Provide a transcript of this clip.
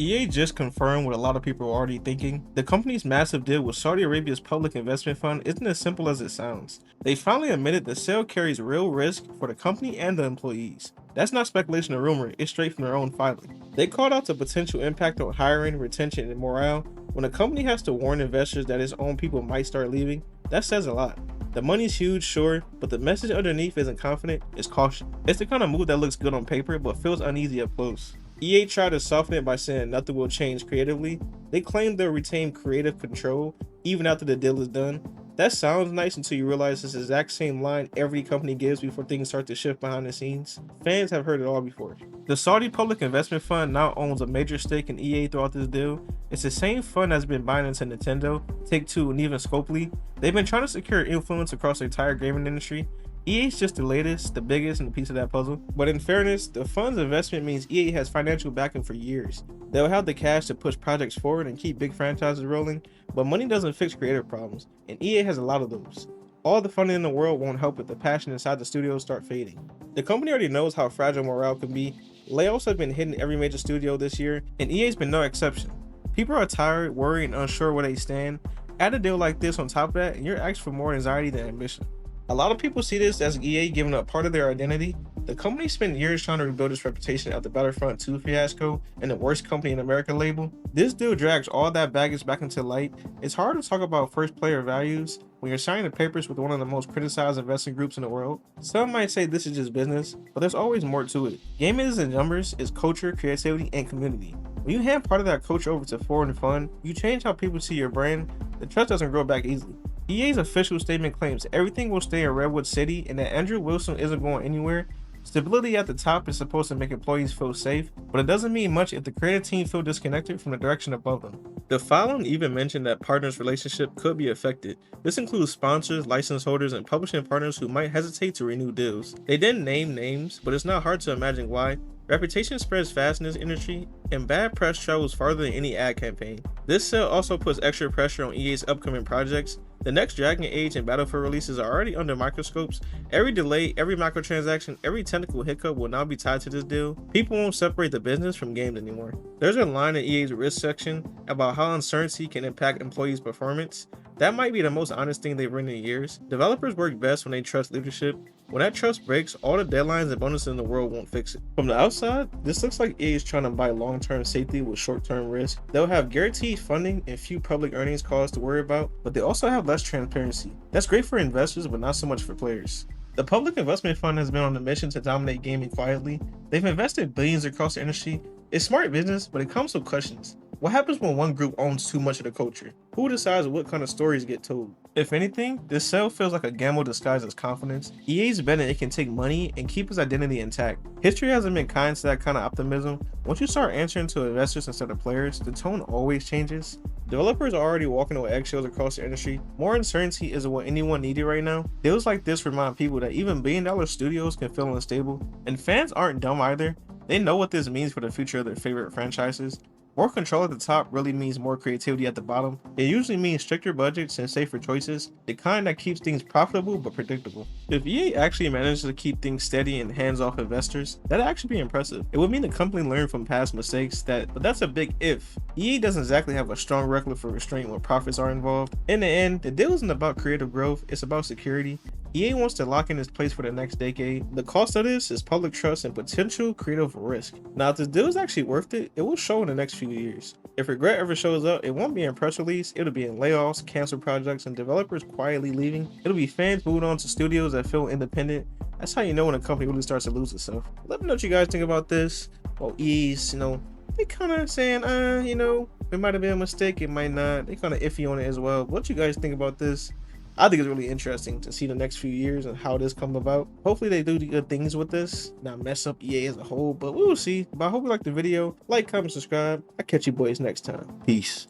EA just confirmed what a lot of people are already thinking. The company's massive deal with Saudi Arabia's public investment fund isn't as simple as it sounds. They finally admitted the sale carries real risk for the company and the employees. That's not speculation or rumor, it's straight from their own filing. They called out the potential impact on hiring, retention, and morale. When a company has to warn investors that its own people might start leaving, that says a lot. The money's huge, sure, but the message underneath isn't confident, it's caution. It's the kind of move that looks good on paper but feels uneasy up close. EA tried to soften it by saying nothing will change creatively. They claim they'll retain creative control even after the deal is done. That sounds nice until you realize it's the exact same line every company gives before things start to shift behind the scenes. Fans have heard it all before. The Saudi Public Investment Fund now owns a major stake in EA throughout this deal. It's the same fund that's been buying into Nintendo, Take-Two, and even Scopely. They've been trying to secure influence across the entire gaming industry. EA's just the latest, the biggest, and the piece of that puzzle. But in fairness, the fund's investment means EA has financial backing for years. They'll have the cash to push projects forward and keep big franchises rolling, but money doesn't fix creative problems, and EA has a lot of those. All the funding in the world won't help if the passion inside the studios start fading. The company already knows how fragile morale can be. Layoffs have been hitting every major studio this year, and EA's been no exception. People are tired, worried, and unsure where they stand. Add a deal like this on top of that, and you're asking for more anxiety than ambition. A lot of people see this as EA giving up part of their identity. The company spent years trying to rebuild its reputation after Battlefront 2 fiasco and the worst company in America label. This deal drags all that baggage back into light. It's hard to talk about first player values when you're signing the papers with one of the most criticized investing groups in the world. Some might say this is just business, but there's always more to it. Gaming isn't numbers, it's culture, creativity, and community. When you hand part of that culture over to foreign fund, you change how people see your brand. The trust doesn't grow back easily. EA's official statement claims everything will stay in Redwood City and that Andrew Wilson isn't going anywhere. Stability at the top is supposed to make employees feel safe, but it doesn't mean much if the creative team feel disconnected from the direction above them. The filing even mentioned that partners' relationship could be affected. This includes sponsors, license holders, and publishing partners who might hesitate to renew deals. They didn't name names, but it's not hard to imagine why. Reputation spreads fast in this industry, and bad press travels farther than any ad campaign. This sale also puts extra pressure on EA's upcoming projects. The next Dragon Age and Battlefield releases are already under microscopes. Every delay, every microtransaction, every technical hiccup will now be tied to this deal. People won't separate the business from games anymore. There's a line in EA's risk section about how uncertainty can impact employees' performance. That might be the most honest thing they've written in years. Developers work best when they trust leadership. When that trust breaks, all the deadlines and bonuses in the world won't fix it. From the outside, this looks like EA is trying to buy long-term safety with short-term risk. They'll have guaranteed funding and few public earnings calls to worry about, but they also have less transparency. That's great for investors, but not so much for players. The Public Investment Fund has been on a mission to dominate gaming quietly. They've invested billions across the industry. It's smart business, but it comes with questions. What happens when one group owns too much of the culture? Who decides what kind of stories get told? If anything, this sale feels like a gamble disguised as confidence. EA's betting it can take money and keep its identity intact. History hasn't been kind to that kind of optimism. Once you start answering to investors instead of players, the tone always changes. Developers are already walking on eggshells across the industry. More uncertainty isn't what anyone needed right now. Deals like this remind people that even billion-dollar studios can feel unstable. And fans aren't dumb either. They know what this means for the future of their favorite franchises. More control at the top really means more creativity at the bottom. It usually means stricter budgets and safer choices, the kind that keeps things profitable but predictable. If EA actually manages to keep things steady and hands-off investors, that'd actually be impressive. It would mean the company learned from past mistakes, but that's a big if. EA doesn't exactly have a strong record for restraint when profits are involved. In the end, the deal isn't about creative growth, it's about security. EA wants to lock in its place for the next decade. The cost of this is public trust and potential creative risk. Now, if this deal is actually worth it, it will show in the next few years. If regret ever shows up, it won't be in press release, it'll be in layoffs, canceled projects, and developers quietly leaving. It'll be fans moving on to studios that feel independent. That's how you know when a company really starts to lose itself. Let me know what you guys think about this. Well, EA's, they kind of saying, it might have been a mistake, it might not. They kind of iffy on it as well. What you guys think about this? I think it's really interesting to see the next few years and how this comes about. Hopefully they do good things with this, not mess up EA as a whole, but we will see. But I hope you like the video. Like, comment, subscribe. I'll catch you boys next time. Peace.